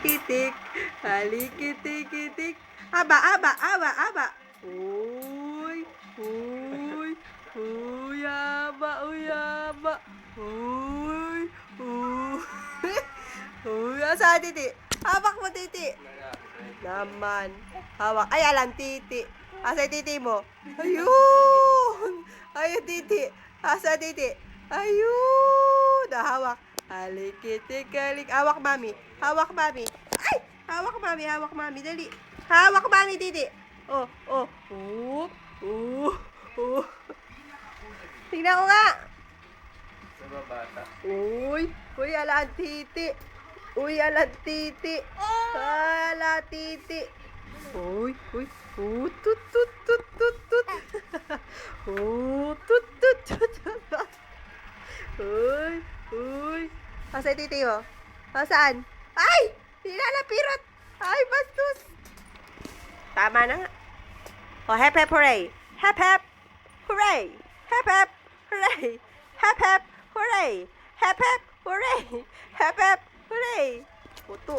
halikitik, halikitik-kitik. Aba, aba, aba, aba. Uy, uy, uy, aba, uy, aba. Uy, uy. Uy, asa titi? Hawak mo, titi. Naman. Hawak. Ay, alam, titi. Asa titi mo? Ayun! Ayun, titi. Asa titi? Ayun! Hawak. Halikitik, halik. Hawak, mami. Hawak, mami. Ay! Hawak, mami. Hawak, mami. Dali. Hawak, mami, titi. Oh, oh. Tingnan ko nga. Sa babata. Uy, uy, ala ang titi. Uy, ala ang titi. Ala titi. Uy, uy. Tut, tut, tut, tut, tut. Tut, tut, tut, tut. Uy, uy. Asa yung titi mo? Saan? Ay! Nilalapirot! Ay, bastos! Tama na nga. Oh, hep, hep, hooray! Hep, hep, hooray! Hep, hep, hooray! Hep, hep, hooray! Hep, hep, hooray! Hep, hep, hooray! Puto.